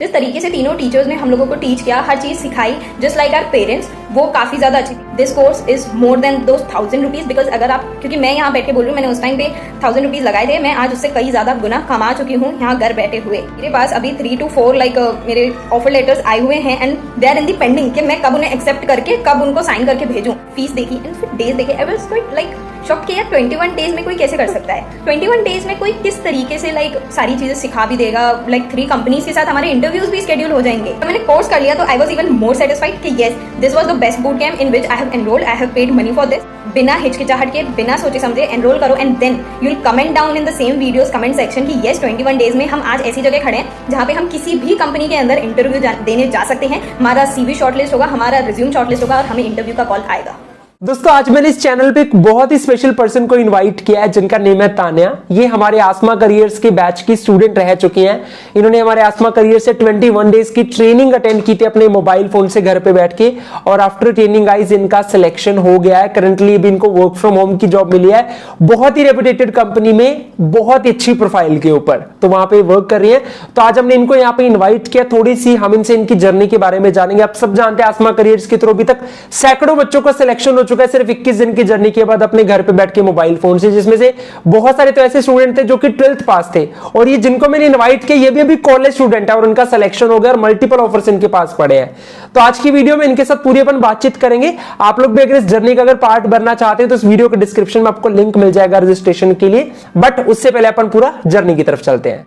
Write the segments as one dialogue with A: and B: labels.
A: जिस तरीके से तीनों टीचर्स ने हम लोगों को टीच किया, हर चीज सिखाई, जस्ट लाइक आवर पेरेंट्स, वो काफी ज्यादा अच्छी थी। This course is more than those 1000 rupees, because अगर आप, क्योंकि मैं यहाँ बैठ के बोल रही हूँ, मैंने उस टाइम पे 1000 रुपीज लगाए थे, मैं आज उससे कई ज्यादा गुना कमा चुकी हूँ यहाँ घर बैठे हुए। मेरे पास अभी 3 to 4 मेरे ऑफर लेटर्स आए हुए हैं and they are in the pending कि मैं कब उन्हें एक्सेप्ट करके कब उनको साइन करके भेजूं। फीस देखी एंड फिर डेज देखे, आई वाज क्वाइट शॉक कि यार 21 डेज में कोई कैसे कर सकता है। 21 डेज में कोई किस तरीके से सारी चीजें सिखा भी देगा। 3 कंपनीज के साथ हमारे इंटरव्यूज भी शेड्यूल हो जाएंगे। तो मैंने कोर्स कर लिया तो I was even more satisfied कि yes, this was the best boot camp in which I have enrolled, I have paid money for this. बिना हिचकिचाहट के, बिना सोचे समझे एनरोल करो and then you will comment down in the same videos comment section कि yes 21 days में हम आज ऐसी जगह खड़े हैं जहाँ पे हम किसी भी कंपनी के अंदर इंटरव्यू देने जा सकते हैं। हमारा CV शॉर्टलिस्ट होगा, हमारा रिज्यूम शॉर्टलिस्ट होगा और हमें इंटरव्यू का कॉल आएगा।
B: दोस्तों, आज मैंने इस चैनल पे एक बहुत ही स्पेशल पर्सन को इनवाइट किया है जिनका नेम है तान्या। ये हमारे आसमा करियर्स के बैच की स्टूडेंट रह चुकी हैं। इन्होंने हमारे आसमा करियर से 21 डेज की ट्रेनिंग अटेंड की थी अपने मोबाइल फोन से घर पे बैठ के, और आफ्टर ट्रेनिंग गाइस इनका सिलेक्शन हो गया है। करंटली भी इनको वर्क फ्रॉम होम की जॉब मिली है, बहुत ही रेपुटेटेड कंपनी में, बहुत ही अच्छी प्रोफाइल के ऊपर, तो वहां पे वर्क कर रही है। तो आज हमने इनको यहाँ पे इन्वाइट किया, थोड़ी सी हम इनसे इनकी जर्नी के बारे में जानेंगे। आप सब जानते हैं आसमा करियर्स के थ्रू अभी तक सैकड़ों बच्चों का सिलेक्शन हो चुका है सिर्फ 21 दिन की जर्नी के बाद अपने घर पे बैठ के मोबाइल फोन से, जिसमें से बहुत सारे तो ऐसे स्टूडेंट थे जो कि 12th पास थे, और ये जिनको मैंने इनवाइट किया ये भी अभी कॉलेज स्टूडेंट है और उनका सिलेक्शन हो गया और मल्टीपल ऑफर्स इनके पास पड़े हैं। तो आज की वीडियो में इनके साथ पूरी अपन बातचीत करेंगे। आप लोग भी अगर इस जर्नी का अगर पार्ट बनना चाहते हैं तो इस वीडियो के डिस्क्रिप्शन में आपको लिंक मिल जाएगा रजिस्ट्रेशन के लिए, बट उससे पहले अपन पूरा जर्नी की तरफ चलते हैं।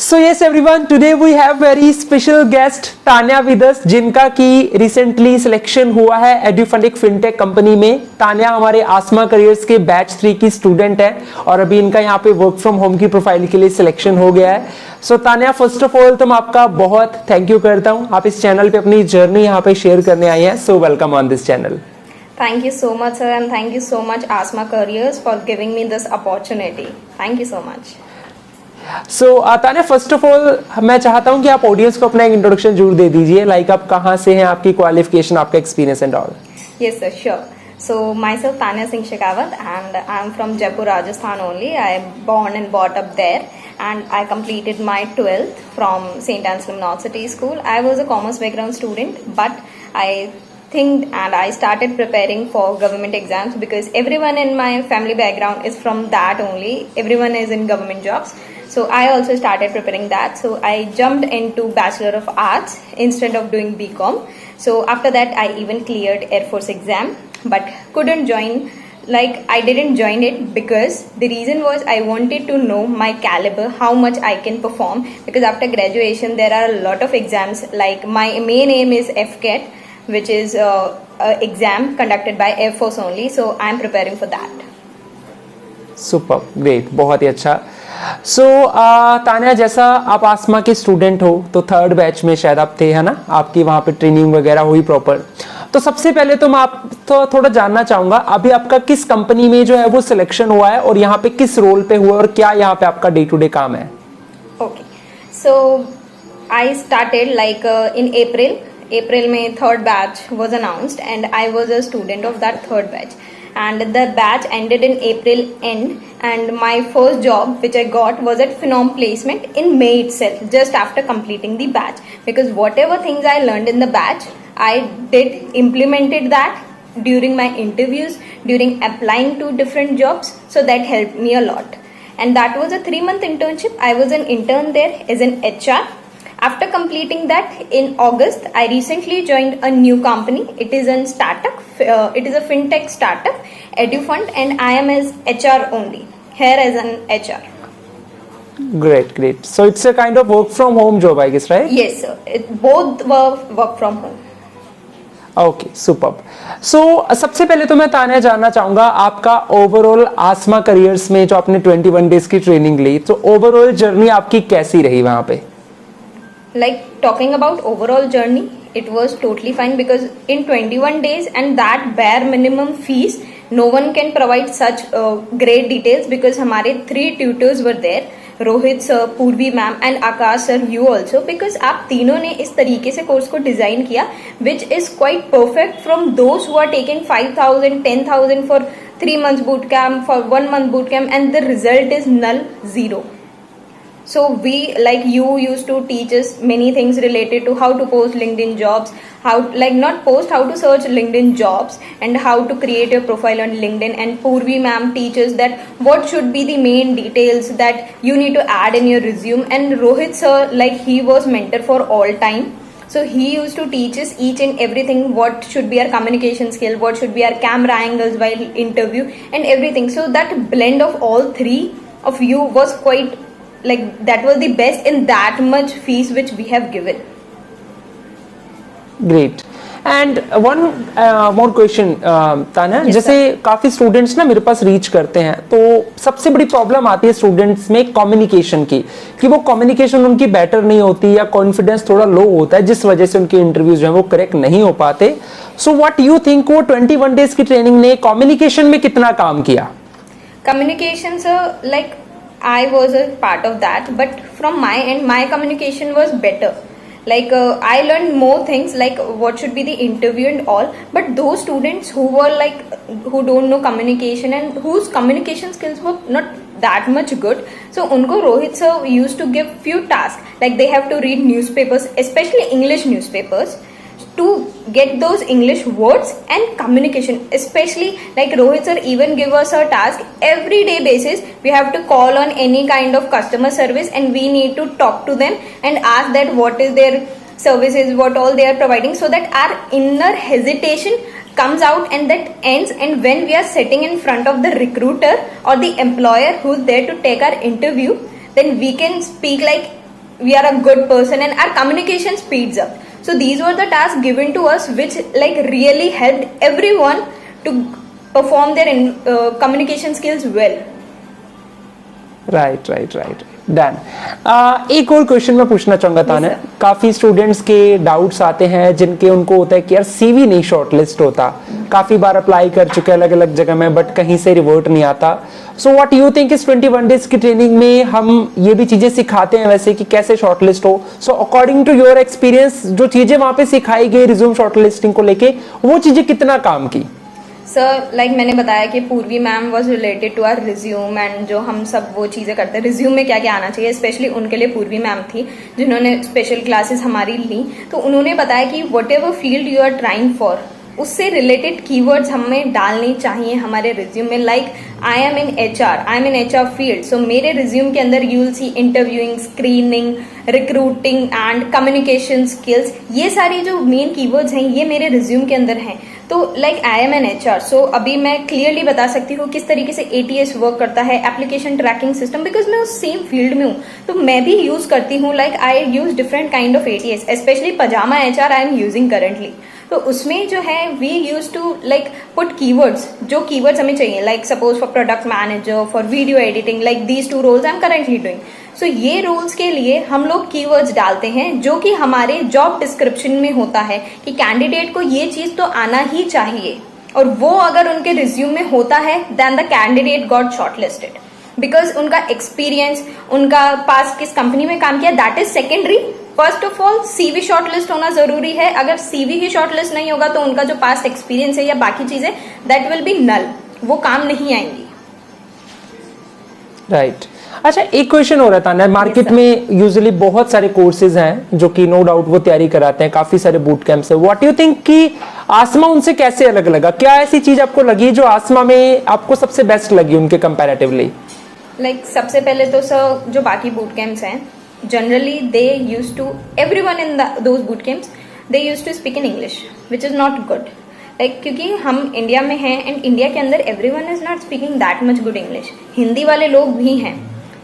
B: So yes everyone, today we have very special guest Tanya with us, जिनका की रिसेंटली सिलेक्शन हुआ है एड्यूफंड एक फिनटेक कंपनी में। तान्या हमारे आसमा करियर्स के बैच 3 की स्टूडेंट है और अभी इनका यहाँ पे वर्क फ्रॉम होम की प्रोफाइल के लिए सिलेक्शन हो गया है। सो तान्या, फर्स्ट ऑफ ऑल तो मैं आपका बहुत थैंक यू करता हूँ, आप इस चैनल पे अपनी जर्नी यहाँ पे शेयर करने आई हैं। So welcome on this channel.
A: Thank you so much sir, and thank you so much Asma Careers for giving me this opportunity. Thank you so much.
B: So Tanya, first of all मैं चाहता हूं कि आप audience को अपना एक introduction जरूर दे दीजिए, लाइक आप कहां से हैं, आपकी क्वालिफिकेशन, आपका experience and all.
A: Yes sir, sure. So myself Tanya Singh Shekhawat and I'm from Jaipur, Rajasthan only. I am born and brought up there and I completed my 12th from St. Anselm North City School. I was a commerce background student, but I think and I started preparing for government exams because everyone in my family background is from that only. Everyone is in government jobs. So I also started preparing that. So I jumped into Bachelor of Arts instead of doing BCom. So after that I even cleared Air Force exam but couldn't join. I didn't join it because the reason was I wanted to know my caliber, how much I can perform, because after graduation there are a lot of exams. Like my main aim is FCAT, which is a exam conducted by Air Force only. So I am preparing for that.
B: Super, great, बहुत ही अच्छा। सो तान्या, जैसा आप आसमा के student हो तो 3rd batch में शायद आप थे, है ना, आपकी वहां पे ट्रेनिंग वगैरह हुई प्रॉपर। तो सबसे पहले तो मैं आप तो थोड़ा जानना चाहूंगा अभी आपका किस कंपनी में जो है वो सिलेक्शन हुआ है और यहाँ पे किस रोल पे हुआ और क्या यहाँ पे आपका डे टू डे काम है।
A: Okay, so I started in अप्रैल में 3rd batch was announced and I was a student of that 3rd batch, and the batch ended in April end, and my first job which I got was at Phenom Placement in May itself, just after completing the batch, because whatever things I learned in the batch I implemented that during my interviews, during applying to different jobs, so that helped me a lot. And that was a 3-month internship. I was an intern there as an HR. After completing that in August, I recently joined a new company. It is a startup. It is a fintech startup, EduFund, and I am as HR only here as an HR.
B: Great, great. So it's a kind of work from home job, I guess, right?
A: Yes, sir. Both were work from home.
B: Okay, super. So सबसे पहले तो मैं तान्या जानना चाहूंगा आपका overall आसमा careers में जो आपने 21 डेज की ट्रेनिंग ली, तो ओवरऑल जर्नी आपकी कैसी रही वहां पे?
A: Talking about overall journey, it was totally fine because in 21 days and that bare minimum fees, no one can provide such great details because हमारे 3 tutors were there, Rohit sir, Purvi ma'am and Aakash sir, you also, because आप तीनों ने इस तरीके से course को design किया which is quite perfect from those who are taking 5,000 10,000 for 3 months boot camp, for 1 month boot camp, and the result is null, zero. So we, like, you used to teach us many things related to how to post LinkedIn jobs, how, like, not post, how to search LinkedIn jobs, and how to create your profile on LinkedIn. And Purvi ma'am teaches that what should be the main details that you need to add in your resume. And Rohit sir, like, he was mentor for all time. So he used to teach us each and everything, what should be our communication skill, what should be our camera angles while interview, and everything. So that blend of all three of you was quite, like, that was the best in that much fees which we have given.
B: Great. And one more question Tanya,
A: Yes,
B: जैसे काफी students ना मेरे पास reach करते हैं, तो सबसे बड़ी problem आती है स्टूडेंट्स में कम्युनिकेशन की, कि वो कम्युनिकेशन उनकी बेटर नहीं होती या कॉन्फिडेंस थोड़ा लो होता है, जिस वजह से उनके इंटरव्यूज जो है वो करेक्ट नहीं हो पाते. सो व्हाट यू थिंक, वो 21 डेज की ट्रेनिंग ने कम्युनिकेशन में कितना काम किया?
A: Communication, sir, like, I was a part of that, but from my end, my communication was better. Like, I learned more things, like what should be the interview and all. But those students who were like, who don't know communication and whose communication skills were not that much good, so unko Rohit sir used to give few tasks, like they have to read newspapers, especially English newspapers, to get those English words and communication. Especially, like, Rohit sir even give us a task every day basis. We have to call on any kind of customer service, and we need to talk to them and ask that what is their services, what all they are providing, so that our inner hesitation comes out and that ends. And when we are sitting in front of the recruiter or the employer who's there to take our interview, then we can speak like we are a good person and our communication speeds up. So these were the tasks given to us, which, like, really helped everyone to perform their communication skills well.
B: Right right right, done. एक और question मैं पूछना चाहूंगा तान्या. काफी students के doubts आते हैं जिनके उनको होता है कि यार सीवी नहीं शॉर्टलिस्ट होता, काफी बार अप्लाई कर चुके हैं अलग अलग जगह में, बट कहीं से रिवर्ट नहीं आता. सो व्हाट यू थिंक, इस 21 डेज की ट्रेनिंग में हम ये भी चीजें सिखाते हैं वैसे कि कैसे शॉर्टलिस्ट हो? So according to your experience, जो चीजें वहां पे सिखाई गई रिज्यूम शॉर्टलिस्टिंग को लेके, वो चीजें कितना काम की?
A: सर, लाइक मैंने बताया कि Purvi ma'am was related to our resume, and जो हम सब वो चीज़ें करते हैं रिज्यूम में क्या क्या आना चाहिए, स्पेशली उनके लिए पूर्वी मैम थी जिन्होंने स्पेशल क्लासेस हमारी ली. तो उन्होंने बताया कि whatever field you are trying for, उससे रिलेटेड कीवर्ड्स हमें डालनी चाहिए हमारे रिज्यूम में. Like, I am in HR field, so मेरे रिज्यूम के अंदर you will see interviewing, screening, recruiting and communication skills. ये सारी जो मेन कीवर्ड्स हैं ये मेरे रिज्यूम के अंदर हैं. तो like, I am an HR, so अभी मैं क्लियरली बता सकती हूँ किस तरीके से ATS वर्क करता है, एप्लीकेशन ट्रैकिंग सिस्टम, बिकॉज मैं उस सेम फील्ड में हूँ. तो मैं भी यूज करती हूँ, like I use different kind of ATS, specially pyjama HR I am using currently. तो उसमें जो है we use to, like, put keywords, जो कीवर्ड्स हमें चाहिए, like suppose for product manager, for video editing, like these 2 roles I am currently doing. So ये roles के लिए हम लोग कीवर्ड्स डालते हैं जो कि हमारे जॉब डिस्क्रिप्शन में होता है कि कैंडिडेट को ये चीज तो आना ही चाहिए, और वो अगर उनके रिज्यूम में होता है then the candidate got shortlisted, because उनका एक्सपीरियंस, उनका पास किस कंपनी में काम किया, that is secondary. First of all CV shortlist होना जरूरी है. अगर CV ही शॉर्टलिस्ट नहीं होगा तो उनका जो पास्ट एक्सपीरियंस है या बाकी चीजें, दैट विल बी नल, वो काम नहीं आएंगी.
B: राइट. अच्छा, एक क्वेश्चन हो रहा था ना, मार्केट में यूजुअली बहुत सारे कोर्सेज हैं जो कि नो डाउट वो तैयारी कराते हैं, काफी सारे बूट कैंप्स है. व्हाट यू थिंक कि आसमा उनसे कैसे अलग लगा? क्या ऐसी चीज आपको लगी जो आसमा में आपको सबसे बेस्ट लगी उनके कंपैरेटिवली?
A: लाइक, सबसे पहले तो सर जो बाकी बूट कैंप्स हैं, generally they use to, everyone in those boot camps they use to speak in English, which is not good. Like, क्योंकि हम इंडिया में हैं एंड इंडिया के अंदर everyone is not speaking that much good English. Hindi वाले लोग भी हैं.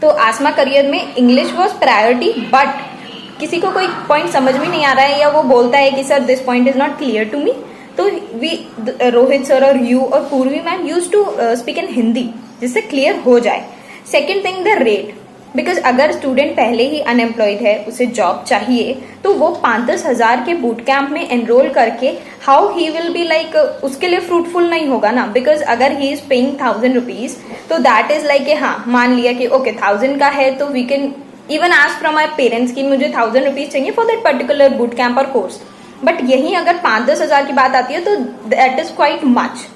A: तो आसमा करियर में इंग्लिश वॉज प्रायोरिटी, बट किसी को कोई पॉइंट समझ में नहीं आ रहा है या वो बोलता है कि sir this point is not clear to me, तो वी, रोहित सर और यू और Purvi ma'am use to speak in Hindi जिससे क्लियर हो जाए. Second thing, the rate, because अगर स्टूडेंट पहले ही अनएम्प्लॉयड है, उसे जॉब चाहिए, तो वो 5-10 हज़ार के बूट कैंप में एनरोल करके how he will be, like, उसके लिए फ्रूटफुल नहीं होगा ना. बिकॉज अगर ही इज पेइंग 1000 रुपीज, तो दैट इज लाइक, हाँ, मान लिया कि ओके 1000 का है, तो we can even ask from my parents कि मुझे 1000 रुपीज चाहिए for that particular boot camp और कोर्स. बट यही अगर 5-10 हज़ार की बात आती है तो that is quite much.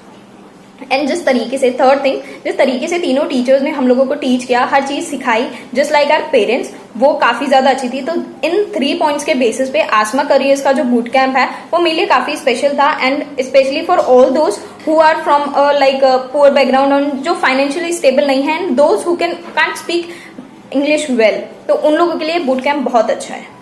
A: And जिस तरीके से थर्ड थिंग, जिस तरीके से तीनों टीचर्स ने हम लोगों को टीच किया, हर चीज सिखाई जस्ट लाइक आवर पेरेंट्स, वो काफी ज्यादा अच्छी थी। तो इन 3 पॉइंट्स के बेसिस पे आसमा करियर्स का जो बूट कैंप है वो मेरे लिए काफी स्पेशल था, and specially for all those who are from like poor background और जो फाइनेंशियली स्टेबल नहीं है, and those who can't speak English well, तो उन लोगों के लिए बूट कैंप बहुत अच्छा है।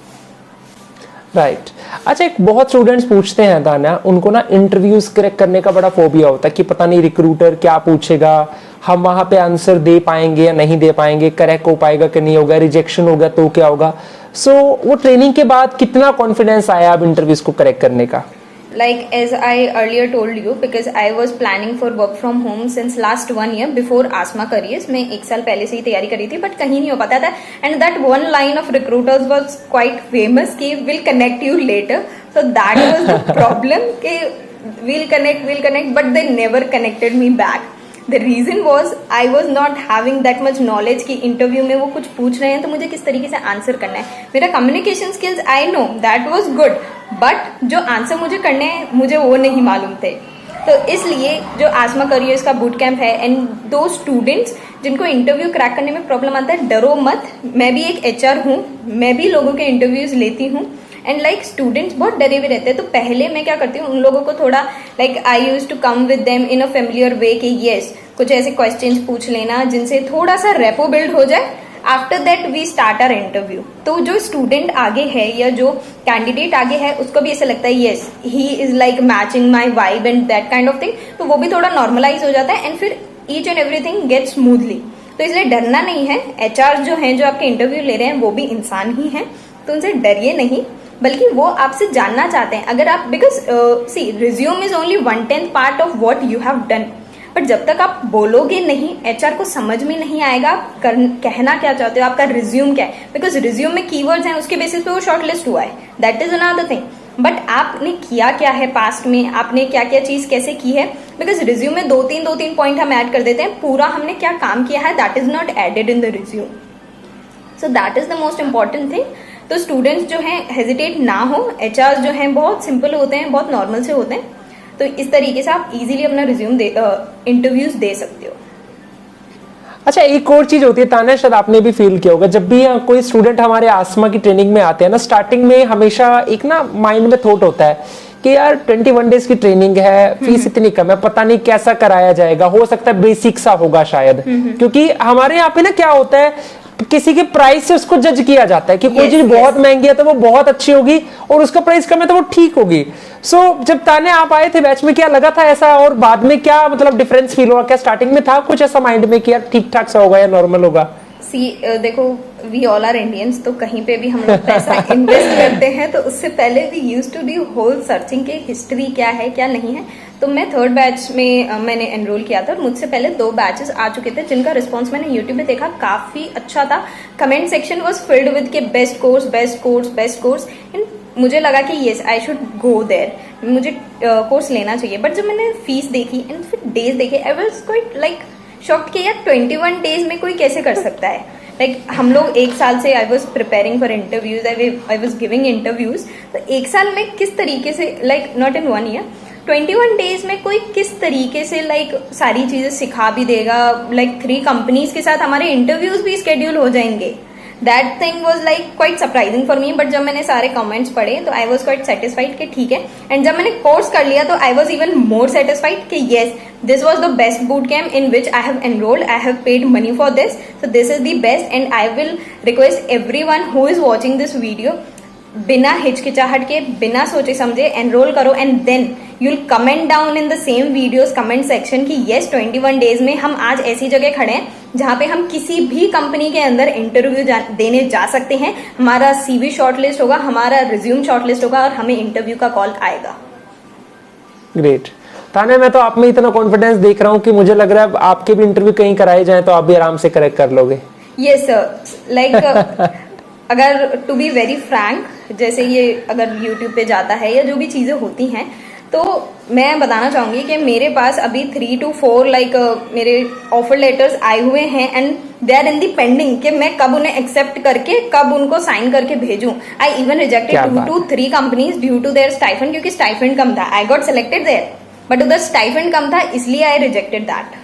B: राइट अच्छा, एक बहुत स्टूडेंट्स पूछते हैं तान्या, उनको ना इंटरव्यूज क्रैक करने का बड़ा फोबिया होता है कि पता नहीं रिक्रूटर क्या पूछेगा, हम वहां पे आंसर दे पाएंगे या नहीं दे पाएंगे, करेक्ट हो पाएगा कि नहीं होगा, रिजेक्शन होगा तो क्या होगा। सो वो ट्रेनिंग के बाद कितना कॉन्फिडेंस आया अब इंटरव्यूज को करेक्ट करने का?
A: Like as I earlier told you, because I was planning for work from home since last 1 year before Asma Careers. मैं 1 साल पहले से ही तैयारी करी थी, बट कहीं नहीं हो पाता था। And that one line of recruiters was quite famous कि we'll connect you later. So that was the problem कि we'll connect, but they never connected me back. The reason was I was not having that much knowledge कि interview में वो कुछ पूछ रहे हैं तो मुझे किस तरीके से आंसर करना है। मेरा communication skills I know that was good, but जो आंसर मुझे करने हैं मुझे वो नहीं मालूम थे। तो इसलिए जो आसमा करियर्स का बूट कैंप है, एंड दो स्टूडेंट्स जिनको इंटरव्यू क्रैक करने में प्रॉब्लम आता है, डरो मत। मैं भी एक HR हूँ, मैं भी लोगों के इंटरव्यूज लेती हूँ, एंड लाइक स्टूडेंट्स बहुत डरे हुए रहते हैं। तो पहले मैं क्या करती हूँ, उन लोगों को थोड़ा like I use to come with them in a familiar way कि येस कुछ ऐसे क्वेश्चंस पूछ लेना जिनसे थोड़ा सा रेपो बिल्ड हो जाए। After that we start our interview. तो जो स्टूडेंट आगे है या जो कैंडिडेट आगे है उसको भी ऐसा लगता है yes he is like matching my vibe and that kind of thing, तो वो भी थोड़ा नॉर्मलाइज हो जाता है, एंड फिर each and everything get smoothly. तो इसलिए डरना नहीं है। HR जो हैं जो आपके इंटरव्यू ले रहे हैं वो भी इंसान ही हैं, तो उनसे डरिए नहीं, बल्कि वो आपसे जानना चाहते हैं। अगर आप because see resume is only 1/10 part of what you have done, but जब तक आप बोलोगे नहीं, HR को समझ में नहीं आएगा कहना क्या चाहते हो, आपका रिज्यूम क्या है। बिकॉज रिज्यूम में कीवर्ड्स हैं, उसके बेसिस पे वो शॉर्टलिस्ट हुआ है, that is another thing. But आपने किया क्या है पास्ट में, आपने क्या क्या चीज कैसे की है। बिकॉज रिज्यूम में 2-3 पॉइंट हम ऐड कर देते हैं, पूरा हमने क्या काम किया है that is not added in the resume. So that is the most important thing. तो स्टूडेंट्स जो हैं हेजिटेट ना हो, HR जो हैं बहुत सिंपल होते हैं, बहुत नॉर्मल से होते हैं, तो इस तरीके से आप इजीली अपना रिज्यूम इंटरव्यूज दे सकते हो।
B: अच्छा, एक और चीज होती है तान्या, शायद आपने भी फील किया होगा, जब भी कोई स्टूडेंट हमारे आसमा की ट्रेनिंग में आते हैं ना, स्टार्टिंग में हमेशा एक ना माइंड में थॉट होता है कि यार 21 डेज की ट्रेनिंग है, फीस इतनी कम है, पता नहीं कैसा कराया जाएगा, हो सकता है बेसिक सा होगा शायद। क्योंकि हमारे यहाँ पे ना क्या होता है, किसी के प्राइस से उसको जज किया जाता है कि कोई चीज बहुत महंगी है तो वो बहुत अच्छी होगी, और उसका प्राइस कम है तो वो ठीक होगी। सो जब तान्या आप आए थे बैच में, क्या लगा था ऐसा, और बाद में क्या मतलब डिफरेंस फील हुआ? क्या स्टार्टिंग में था कुछ ऐसा माइंड में कि यार ठीक ठाक सा होगा या नॉर्मल होगा?
A: देखो वी ऑल आर इंडियंस, तो कहीं पे भी हम लोग पैसा इन्वेस्ट करते हैं तो उससे पहले we use to do whole searching के हिस्ट्री क्या है क्या नहीं है। तो मैं 3rd बैच में मैंने एनरोल किया था, और मुझसे पहले 2 बैचेस आ चुके थे जिनका रिस्पांस मैंने यूट्यूब पे देखा, काफी अच्छा था। Comment section was filled with के best course best course best course, and मुझे लगा कि yes I should go there, मुझे कोर्स लेना चाहिए। बट जब मैंने फीस देखी एंड फिर डेज देखे, I was quite like shocked कि यार 21 डेज में कोई कैसे कर सकता है। लाइक हम लोग 1 साल से I was preparing for interviews, I was giving interviews, तो 1 साल में किस तरीके से like not in 1 year 21 days में कोई किस तरीके से लाइक सारी चीजें सिखा भी देगा। लाइक 3 कंपनीज के साथ हमारे इंटरव्यूज भी स्केड्यूल हो जाएंगे। That thing was like quite surprising for me. But जब मैंने सारे कमेंट्स पढ़े तो आई वॉज क्वाइट सेटिस्फाइड कि ठीक है। एंड जब मैंने कोर्स कर लिया तो I was even more satisfied कि yes this was the best boot camp in which I have enrolled, I have paid money for this, so this is the best. And I will request everyone who is watching this video, बिना हिचकिचाहट के, बिना सोचे समझे enrol करो, and then you will comment down in the same videos comment section कि yes 21 days में हम आज ऐसी जगह खड़े हैं जहां पे हम किसी भी कंपनी के अंदर इंटरव्यू देने जा सकते हैं। हमारा CV शॉर्टलिस्ट होगा, हमारा रिज्यूम शॉर्टलिस्ट होगा, और हमें इंटरव्यू का कॉल आएगा।
B: ग्रेट तान्या, मैं तो आप में इतना कॉन्फिडेंस देख रहा हूँ कि मुझे लग रहा है आपके भी इंटरव्यू कहीं कराए जाए तो आप भी आराम से करेक्ट कर लोगे।
A: यस सर, लाइक अगर टू बी वेरी फ्रैंक, जैसे ये अगर YouTube पे जाता है या जो भी चीज़ें होती हैं, तो मैं बताना चाहूँगी कि मेरे पास अभी 3 to 4 लाइक मेरे ऑफर लेटर्स आए हुए हैं, and they are in the pending कि मैं कब उन्हें एक्सेप्ट करके कब उनको साइन करके भेजूं। I even rejected 2 to 3 companies due to their stipend, क्योंकि स्टाइफंड कम था। I got selected there, but उधर स्टाइफेंड कम था, इसलिए आई रिजेक्टेड दैट।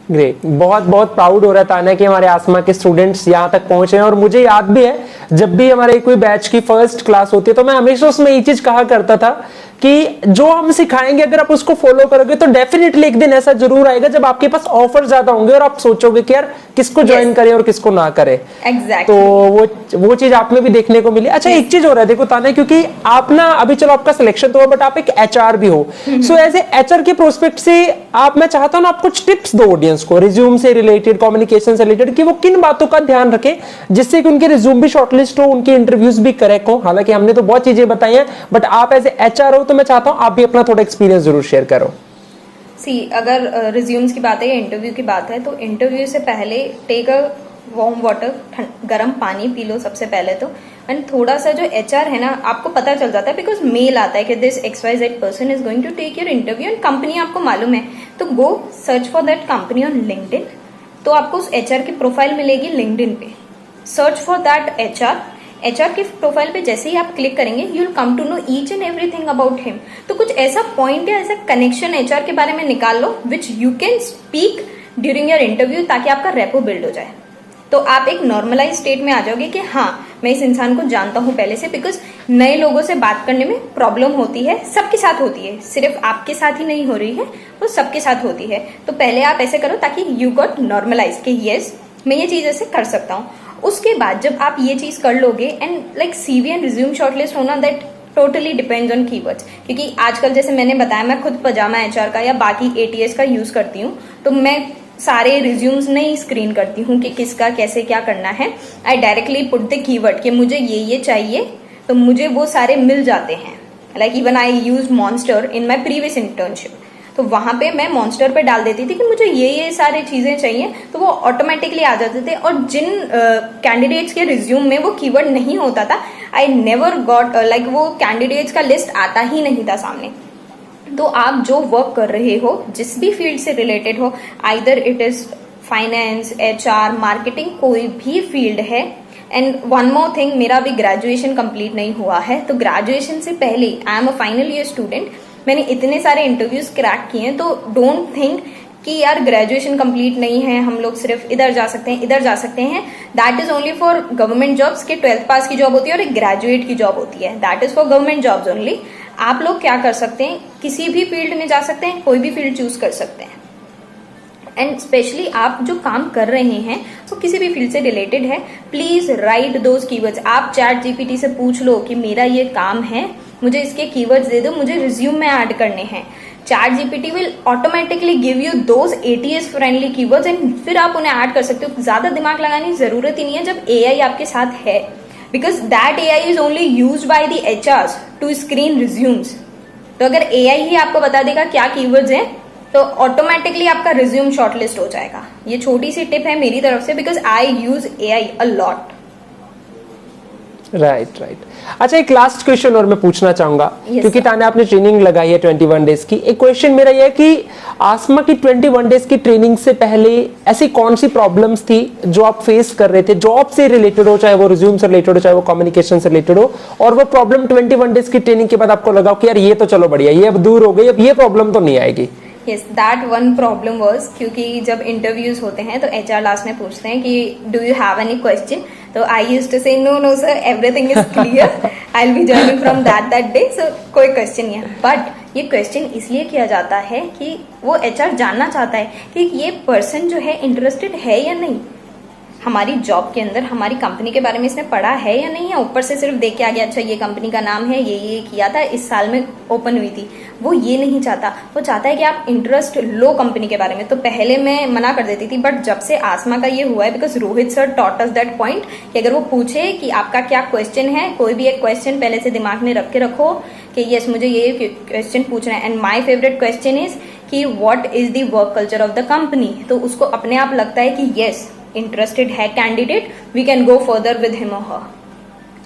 B: ग्रेट, बहुत बहुत प्राउड हो रहा था तान्या कि हमारे आसमा के स्टूडेंट्स यहाँ तक पहुंचे हैं। और मुझे याद भी है जब भी हमारे कोई बैच की फर्स्ट क्लास होती है तो मैं हमेशा उसमें ये चीज कहा करता था कि जो हम सिखाएंगे अगर आप उसको फॉलो करोगे तो डेफिनेटली एक दिन ऐसा जरूर आएगा जब आपके पास ऑफर ज्यादा होंगे और आप सोचोगे कि यार किसको ज्वाइन करें और किसको ना करें।
A: Exactly.
B: तो वो चीज आप में भी देखने को मिली। अच्छा, एक चीज हो रहा है देखो तान्या, क्योंकि आप ना अभी चलो आपका सिलेक्शन तो हुआ बट आप एक एचआर भी हो, सो एज ए एचआर के प्रोस्पेक्ट से मैं चाहता हूं ना आप कुछ टिप्स दो ऑडियंस को रिज्यूम से रिलेटेड, कम्युनिकेशन से रिलेटेड, कि वो किन बातों का ध्यान रखें जिससे कि उनके रिज्यूम भी शॉर्टलिस्ट हो, उनके इंटरव्यूज भी करेक्ट हो। हालांकि हमने तो बहुत चीजें बताई हैं बट आप एज ए एचआर हो तो मैं चाहता हूं आप भी अपना थोड़ा एक्सपीरियंस जरूर शेयर करो।
A: अगर रिज्यूम्स की बात है या इंटरव्यू की बात है तो इंटरव्यू से पहले टेक अ वार्म वाटर, गर्म पानी पी लो सबसे पहले तो। एंड थोड़ा सा जो एचआर है ना, आपको पता चल जाता है बिकॉज मेल आता है कि this XYZ person is going to take your interview and company आपको मालूम है, तो go search for that company on LinkedIn. तो आपको उस एचआर की प्रोफाइल मिलेगी लिंक्डइन पे, सर्च फॉर दैट एचआर की प्रोफाइल पे जैसे ही आप क्लिक करेंगे you will come to know each and everything about him. तो कुछ ऐसा पॉइंट या ऐसा कनेक्शन एचआर के बारे में निकाल लो which you can speak during your interview, ताकि आपका रेपो बिल्ड हो जाए। तो आप एक नॉर्मलाइज स्टेट में आ जाओगे कि हाँ मैं इस इंसान को जानता हूँ पहले से, बिकॉज नए लोगों से बात करने में प्रॉब्लम होती है, सबके साथ होती है, सिर्फ आपके साथ ही नहीं हो रही है, वो सबके साथ होती है। तो पहले आप ऐसे करो ताकि यू गॉट नॉर्मलाइज कि यस मैं ये चीज ऐसे कर सकता हूँ। उसके बाद जब आप ये चीज कर लोगे and like CV and resume shortlist होना, that totally depends on keywords. क्योंकि आजकल जैसे मैंने बताया मैं खुद पजामा HR का या बाकी ATS का यूज करती हूँ, तो मैं सारे रिज्यूम्स नहीं स्क्रीन करती हूँ कि किसका कैसे क्या करना है। I directly put the keyword कि मुझे ये चाहिए, तो मुझे वो सारे मिल जाते हैं। Like even I use monster in my previous internship, तो वहां पे मैं मॉन्स्टर पे डाल देती थी कि मुझे ये सारे चीजें चाहिए, तो वो ऑटोमेटिकली आ जाते थे। और जिन कैंडिडेट्स के रिज्यूम में वो कीवर्ड नहीं होता था, आई नेवर गॉट लाइक वो कैंडिडेट्स का लिस्ट आता ही नहीं था सामने। तो आप जो वर्क कर रहे हो जिस भी फील्ड से रिलेटेड हो, either it is finance, HR, marketing, कोई भी फील्ड है। एंड वन मोर थिंग, मेरा अभी ग्रेजुएशन कंप्लीट नहीं हुआ है, तो ग्रेजुएशन से पहले I am a final year student, मैंने इतने सारे इंटरव्यूज क्रैक किए हैं। तो डोंट थिंक कि यार ग्रेजुएशन कंप्लीट नहीं है, हम लोग सिर्फ इधर जा सकते हैं इधर जा सकते हैं। That is only for government jobs के 12th पास की जॉब होती है और एक ग्रेजुएट की जॉब होती है, that is for government jobs only. आप लोग क्या कर सकते हैं, किसी भी फील्ड में जा सकते हैं, कोई भी फील्ड चूज कर सकते हैं। एंड स्पेशली आप जो काम कर रहे हैं वो किसी भी फील्ड से रिलेटेड है, प्लीज राइट दोज कीवर्ड्स। आप ChatGPT से पूछ लो कि मेरा ये काम है, मुझे इसके कीवर्ड्स दे दो, मुझे रिज्यूम में ऐड करने हैं। ChatGPT will automatically give you those ATS friendly keywords and फिर आप उन्हें ऐड कर सकते हो। ज्यादा दिमाग लगाने की जरूरत ही नहीं है जब AI आपके साथ है, because that AI is only use by the HRs to screen resumes. तो अगर AI ही आपको बता देगा क्या कीवर्ड्स हैं तो ऑटोमेटिकली आपका रिज्यूम शॉर्टलिस्ट हो जाएगा। ये छोटी सी टिप है मेरी तरफ से, because I use AI a lot.
B: Right. अच्छा, एक लास्ट क्वेश्चन और मैं पूछना चाहूंगा, क्योंकि तान्या आपने ट्रेनिंग लगाई है 21 डेज की। एक क्वेश्चन मेरा यह है कि आसमा की 21 डेज की ट्रेनिंग से पहले ऐसी कौन सी प्रॉब्लम्स थी जो आप फेस कर रहे थे, जॉब से रिलेटेड हो, चाहे वो रिज्यूम से रिलेटेड हो, चाहे वो कम्युनिकेशन से रिलेटेड हो, और वो प्रॉब्लम 21 डेज की ट्रेनिंग के बाद आपको लगा कि यार ये तो चलो बढ़िया, ये अब दूर हो गई, अब ये प्रॉब्लम तो नहीं आएगी।
A: Yes, that one problem was क्योंकि जब इंटरव्यूज होते हैं तो HR लास्ट में पूछते हैं कि do you have any question, तो I used to say no sir everything is clear, I will be joining from that day, so कोई क्वेश्चन नहीं है। बट ये क्वेश्चन इसलिए किया जाता है कि वो HR जानना चाहता है कि ये पर्सन जो है इंटरेस्टेड है या नहीं हमारी जॉब के अंदर, हमारी कंपनी के बारे में इसने पढ़ा है या नहीं है। ऊपर से सिर्फ देख के आ गया, अच्छा ये कंपनी का नाम है, ये किया था, इस साल में ओपन हुई थी। वो ये नहीं चाहता, वो चाहता है कि आप इंटरेस्ट लो कंपनी के बारे में। तो पहले मैं मना कर देती थी, बट जब से आसमा का ये हुआ है, because Rohit sir taught us that point कि अगर वो पूछे कि आपका क्या क्वेश्चन है, कोई भी एक क्वेश्चन पहले से दिमाग में रख के रखो कि यस मुझे ये क्वेश्चन पूछना है। And my favourite question is कि what is the work culture of the company. तो उसको अपने आप लगता है कि यस इंटरेस्टेड है candidate, we can go further with him or her.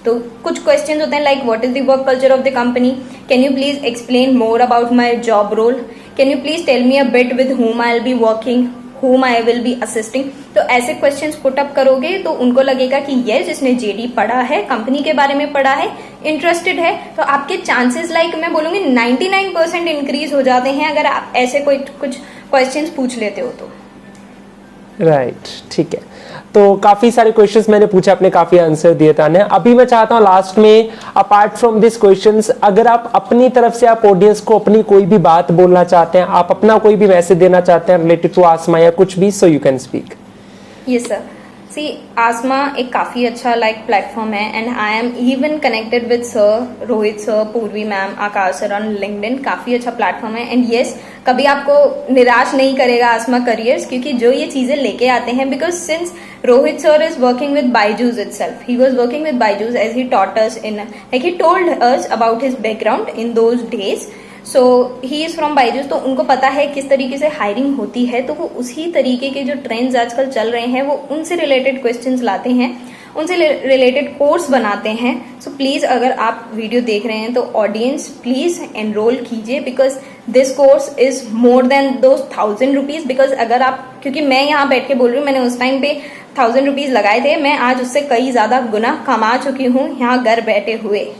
A: तो कुछ क्वेश्चन होते हैं like what is the work culture of the company, can you please explain more about my job role, can you please tell me a bit with whom I will be working, whom I will B assisting. तो ऐसे questions put up करोगे तो उनको लगेगा कि yes इसने JD पढ़ा है, कंपनी के बारे में पढ़ा है, इंटरेस्टेड है तो आपके चांसेस लाइक मैं बोलूँगी 99% इंक्रीज हो जाते हैं अगर आप ऐसे कोई कुछ क्वेश्चंस पूछ लेते हो तो।
B: राइट, ठीक है। तो काफी सारे क्वेश्चंस मैंने पूछे, आपने काफी आंसर दिए तान्या। अभी मैं चाहता हूँ लास्ट में अपार्ट फ्रॉम दिस क्वेश्चंस, अगर आप अपनी तरफ से आप ऑडियंस को अपनी कोई भी बात बोलना चाहते हैं, आप अपना कोई भी मैसेज देना चाहते हैं रिलेटेड टू आसमा या कुछ भी, so you can speak.
A: Yes sir, see आसमा एक काफ़ी अच्छा लाइक प्लेटफॉर्म है and I am even connected with sir Rohit sir, Purvi ma'am, Akash sir on LinkedIn. काफ़ी अच्छा प्लेटफॉर्म है एंड यस कभी आपको निराश नहीं करेगा आसमा करियर्स, क्योंकि जो ये चीज़ें लेके आते हैं because since Rohit sir is working with Byju's itself, he was working with Byju's as he taught us in like he told us about his background in those days. So he is from Byju's, तो उनको पता है किस तरीके से hiring होती है, तो वो उसी तरीके के जो ट्रेंड्स आजकल चल रहे हैं वो उनसे रिलेटेड क्वेश्चंस लाते हैं, उनसे रिलेटेड कोर्स बनाते हैं। सो प्लीज़ अगर आप वीडियो देख रहे हैं तो ऑडियंस प्लीज़ एनरोल कीजिए because this course is more than दो 1000 रुपीज़। बिकॉज अगर आप, क्योंकि मैं यहाँ बैठ के बोल रही हूँ, मैंने उस टाइम पे 1000 रुपीज़ लगाए थे, मैं आज उससे कई ज़्यादा गुना कमा चुकी हूँ यहाँ घर बैठे हुए।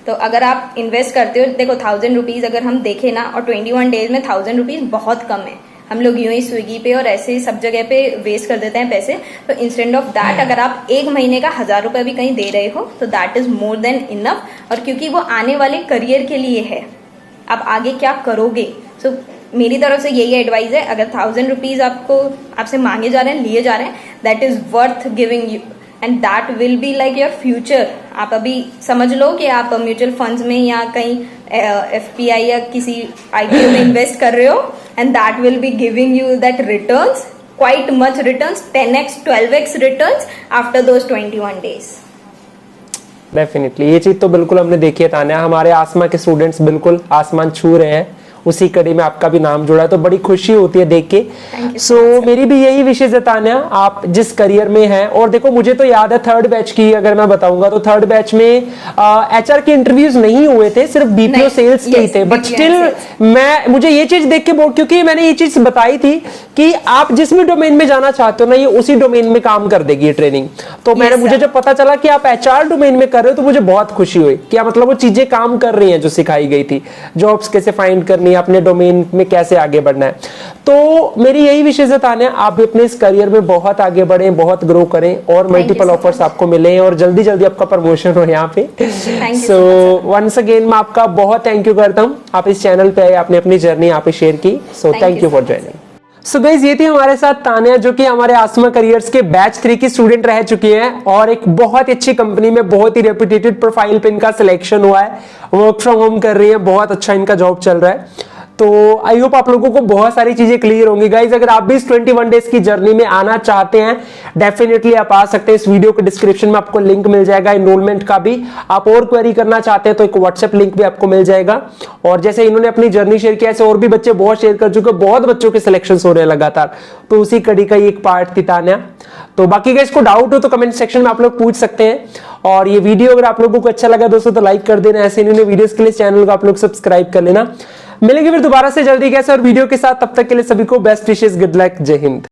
A: तो अगर आप इन्वेस्ट करते हो, देखो 1000 रुपीज़ अगर हम देखें ना, और 21 डेज में 1000 रुपीज़ बहुत कम है। हम लोग यूं ही स्विगी पे और ऐसे ही सब जगह पे वेस्ट कर देते हैं पैसे। तो इंस्टेड ऑफ दैट अगर आप एक महीने का 1000 रुपये भी कहीं दे रहे हो तो that is more than enough. और क्योंकि वो आने वाले करियर के लिए है, आप आगे क्या करोगे। सो मेरी तरफ से यही एडवाइस है, अगर 1000 रुपीज़ आपसे मांगे जा रहे हैं, लिए जा रहे हैं, that is worth giving you and that will be like your future. आप अभी समझ लो कि आप म्यूचुअल फंड्स में या कहीं FPI या किसी IPO में इन्वेस्ट कर रहे हो and that will be giving you that returns, quite much returns, 10x 12x returns after those 21 days.
B: Definitely ये चीज तो बिल्कुल हमने देखी है तान्या, हमारे आसमा के स्टूडेंट्स बिल्कुल आसमान छू रहे हैं, उसी कड़ी में आपका भी नाम जुड़ा है, तो बड़ी खुशी होती है देख के। सो मेरी भी यही विशेष है तान्या, आप जिस करियर में हैं, और देखो मुझे तो याद है 3rd बैच की अगर मैं बताऊंगा तो 3rd बैच में HR के इंटरव्यूज नहीं हुए थे, सिर्फ BPO सेल्स के ही थे, बट स्टिल मुझे ये चीज देख के बहुत, क्योंकि मैंने ये चीज बताई थी कि आप जिस भी डोमेन में जाना चाहते हो ना, ये उसी डोमेन में काम कर देगी ये ट्रेनिंग। तो मुझे जब पता चला कि आप HR डोमेन में कर रहे हो तो मुझे बहुत खुशी हुई, क्या मतलब वो चीजें काम कर रही हैं जो सिखाई गई थी, जॉब्स कैसे फाइंड करनी है, अपने डोमेन में कैसे आगे बढ़ना है। तो मेरी यही विशेषता है, आप भी अपने इस करियर में बहुत आगे बढ़ें, बहुत ग्रो करें और मल्टीपल ऑफर्स आपको मिले और जल्दी जल्दी आपका प्रमोशन हो यहाँ पे। सो वंस अगेन मैं आपका बहुत थैंक यू करता हूँ, आप इस चैनल पे आए, आपने अपनी जर्नी यहाँ पे शेयर की। So thank you for joining. So guys ये थी हमारे साथ तान्या, जो कि हमारे आसमा करियर्स के बैच 3 की स्टूडेंट रह चुकी हैं और एक बहुत अच्छी कंपनी में बहुत ही रेपुटेटेड प्रोफाइल पे इनका सिलेक्शन हुआ है, वर्क फ्रॉम होम कर रही है, बहुत अच्छा इनका जॉब चल रहा है। तो आई होप आप लोगों को बहुत सारी चीजें क्लियर होंगी। गाइज अगर आप भी इस 21 डेज की जर्नी में आना चाहते हैं, डेफिनेटली आप आ सकते हैं। इस वीडियो के डिस्क्रिप्शन में आपको लिंक मिल जाएगा एनरोलमेंट का भी। आप और क्वेरी करना चाहते हैं तो एक व्हाट्सएप लिंक भी आपको मिल जाएगा। और जैसे इन्होंने अपनी जर्नी शेयर किया, ऐसे और भी बच्चे बहुत शेयर कर चुके, बहुत बच्चों के सिलेक्शन हो रहे हैं लगातार, तो उसी कड़ी का एक पार्ट थी तान्या। तो बाकी गाइस को डाउट हो तो कमेंट सेक्शन में आप लोग पूछ सकते हैं। और ये वीडियो अगर आप लोगों को अच्छा लगा दोस्तों तो लाइक कर देना, ऐसे इन्होंने वीडियोस के लिए चैनल को आप लोग सब्सक्राइब कर लेना। मिलेंगे फिर दोबारा से जल्दी कैसे और वीडियो के साथ, तब तक के लिए सभी को बेस्ट विशेस, गुड लक, जय हिंद।